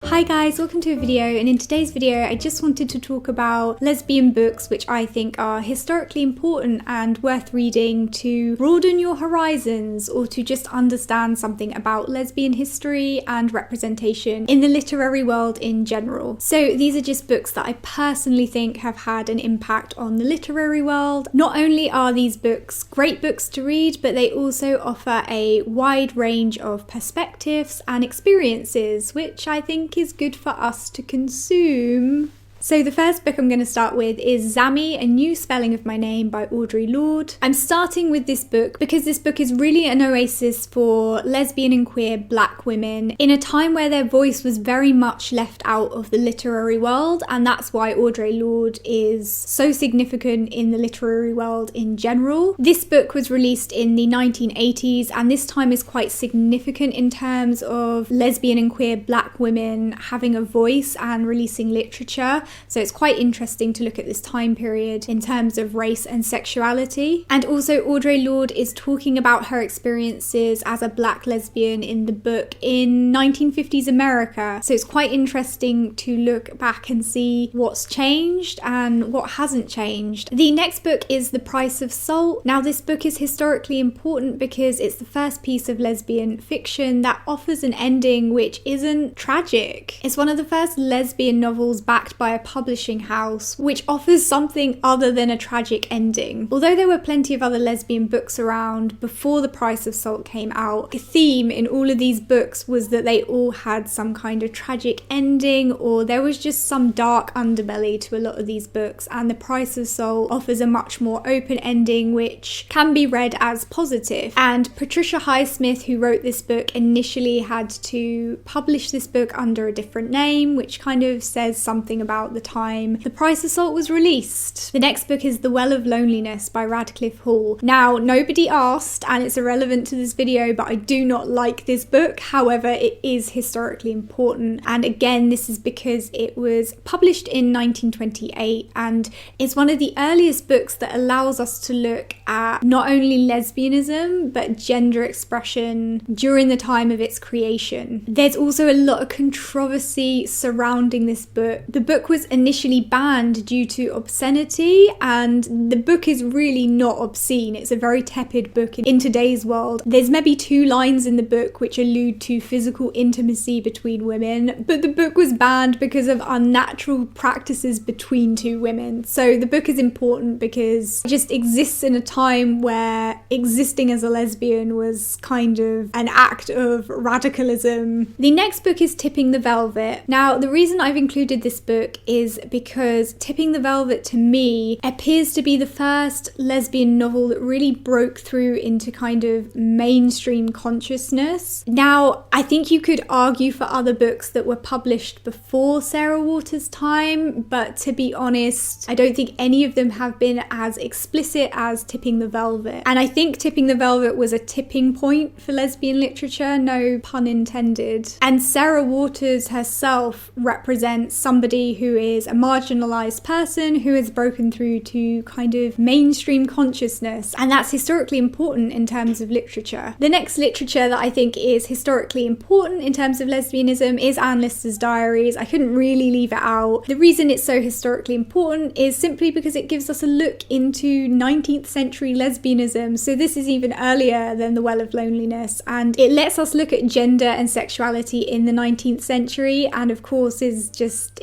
Hi guys, welcome to a video, and in today's video I just wanted to talk about lesbian books which I think are historically important and worth reading to broaden your horizons or to just understand something about lesbian history and representation in the literary world in general. So these are just books that I personally think have had an impact on the literary world. Not only are these books great books to read, but they also offer a wide range of perspectives and experiences which I think is good for us to consume. So the first book I'm going to start with is Zami, A New Spelling of My Name by Audre Lorde. I'm starting with this book because this book is really an oasis for lesbian and queer black women in a time where their voice was very much left out of the literary world, and that's why Audre Lorde is so significant in the literary world in general. This book was released in the 1980s, and this time is quite significant in terms of lesbian and queer black women having a voice and releasing literature. So it's quite interesting to look at this time period in terms of race and sexuality. And also Audre Lorde is talking about her experiences as a black lesbian in the book in 1950s America. So it's quite interesting to look back and see what's changed and what hasn't changed. The next book is The Price of Salt. Now this book is historically important because it's the first piece of lesbian fiction that offers an ending which isn't tragic. It's one of the first lesbian novels backed by a publishing house which offers something other than a tragic ending. Although there were plenty of other lesbian books around before The Price of Salt came out, the theme in all of these books was that they all had some kind of tragic ending, or there was just some dark underbelly to a lot of these books, and The Price of Salt offers a much more open ending which can be read as positive. And Patricia Highsmith, who wrote this book, initially had to publish this book under a different name, which kind of says something about the time The Price of Salt was released. The next book is The Well of Loneliness by Radcliffe Hall. Now, nobody asked, and it's irrelevant to this video, but I do not like this book. However, it is historically important. And again, this is because it was published in 1928, and it's one of the earliest books that allows us to look at not only lesbianism, but gender expression during the time of its creation. There's also a lot of controversy surrounding this book. The book was initially banned due to obscenity, and the book is really not obscene. It's a very tepid book in today's world. There's maybe 2 lines in the book which allude to physical intimacy between women, but the book was banned because of unnatural practices between 2 women. So the book is important because it just exists in a time where existing as a lesbian was kind of an act of radicalism. The next book is Tipping the Velvet. Now, the reason I've included this book is because Tipping the Velvet to me appears to be the first lesbian novel that really broke through into kind of mainstream consciousness. Now, I think you could argue for other books that were published before Sarah Waters' time, but to be honest, I don't think any of them have been as explicit as Tipping the Velvet. And I think Tipping the Velvet was a tipping point for lesbian literature, no pun intended. And Sarah Waters herself represents somebody who is a marginalized person who has broken through to kind of mainstream consciousness, and that's historically important in terms of literature. The next literature that I think is historically important in terms of lesbianism is Anne Lister's Diaries. I couldn't really leave it out. The reason it's so historically important is simply because it gives us a look into 19th century lesbianism. So this is even earlier than The Well of Loneliness, and it lets us look at gender and sexuality in the 19th century, and of course is just,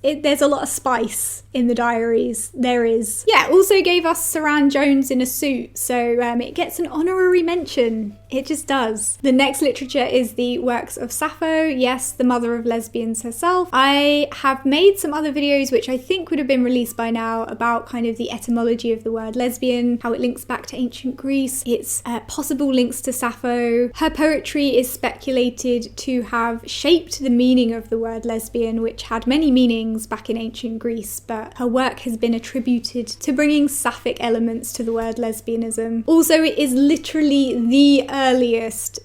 there's a lot of spice in the diaries. There is. Yeah, also gave us Saran Jones in a suit, so it gets an honorary mention. It just does. The next literature is the works of Sappho, yes, the mother of lesbians herself. I have made some other videos which I think would have been released by now about kind of the etymology of the word lesbian, how it links back to ancient Greece, its possible links to Sappho. Her poetry is speculated to have shaped the meaning of the word lesbian, which had many meanings things back in ancient Greece, but her work has been attributed to bringing Sapphic elements to the word lesbianism. Also, it is literally the earliest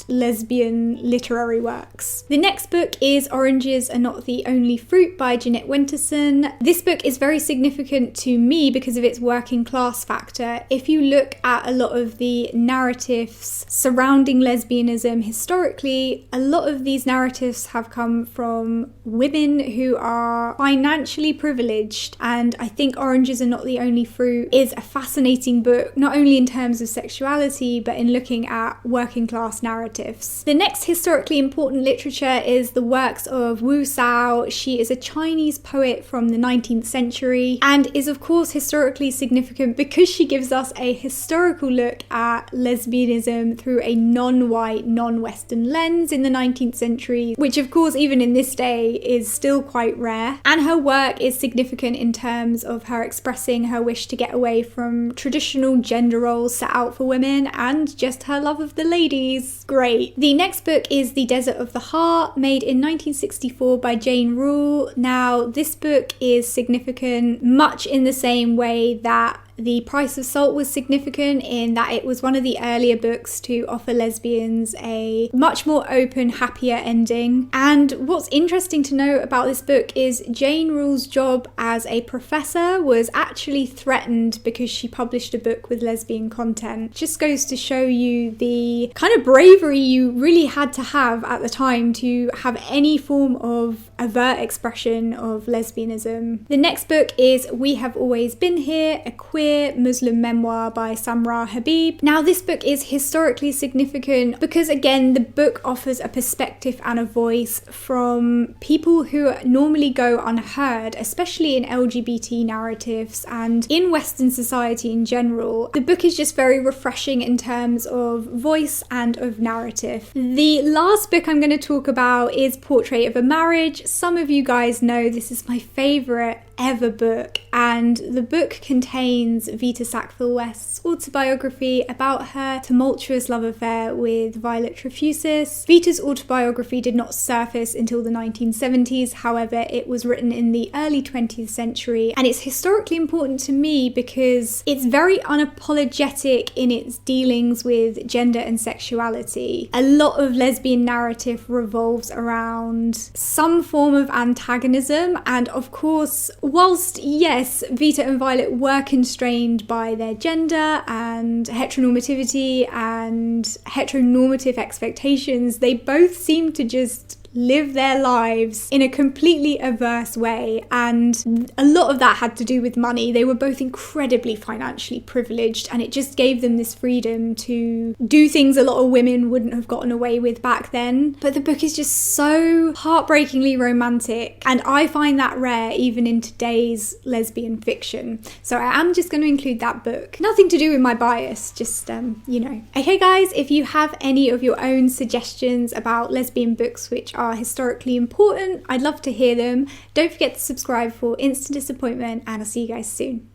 lesbian literary works. The next book is Oranges Are Not the Only Fruit by Jeanette Winterson. This book is very significant to me because of its working class factor. If you look at a lot of the narratives surrounding lesbianism historically, a lot of these narratives have come from women who are financially privileged, and I think Oranges Are Not the Only Fruit is a fascinating book, not only in terms of sexuality, but in looking at working class narratives. The next historically important literature is the works of Wu Xiao. She is a Chinese poet from the 19th century and is of course historically significant because she gives us a historical look at lesbianism through a non-white, non-Western lens in the 19th century, which of course even in this day is still quite rare. And her work is significant in terms of her expressing her wish to get away from traditional gender roles set out for women and just her love of the ladies. Great. The next book is The Desert of the Heart, made in 1964 by Jane Rule. Now, this book is significant much in the same way that The Price of Salt was significant, in that it was one of the earlier books to offer lesbians a much more open, happier ending. And what's interesting to know about this book is Jane Rule's job as a professor was actually threatened because she published a book with lesbian content. Just goes to show you the kind of bravery you really had to have at the time to have any form of overt expression of lesbianism. The next book is We Have Always Been Here, a queer Muslim memoir by Samra Habib. Now, this book is historically significant because, again, the book offers a perspective and a voice from people who normally go unheard, especially in LGBT narratives and in Western society in general. The book is just very refreshing in terms of voice and of narrative. The last book I'm going to talk about is Portrait of a Marriage. Some of you guys know this is my favourite ever book, and the book contains Vita Sackville-West's autobiography about her tumultuous love affair with Violet Trefusis. Vita's autobiography did not surface until the 1970s, however it was written in the early 20th century, and it's historically important to me because it's very unapologetic in its dealings with gender and sexuality. A lot of lesbian narrative revolves around some form of antagonism, and of course, whilst, yes, Vita and Violet were constrained by their gender and heteronormativity and heteronormative expectations, they both seem to just live their lives in a completely averse way, and a lot of that had to do with money. They were both incredibly financially privileged, and it just gave them this freedom to do things a lot of women wouldn't have gotten away with back then. But the book is just so heartbreakingly romantic, and I find that rare even in today's lesbian fiction. So I am just going to include that book. Nothing to do with my bias, just you know. Okay guys, if you have any of your own suggestions about lesbian books which are historically important, I'd love to hear them. Don't forget to subscribe for instant disappointment, and I'll see you guys soon.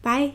Bye.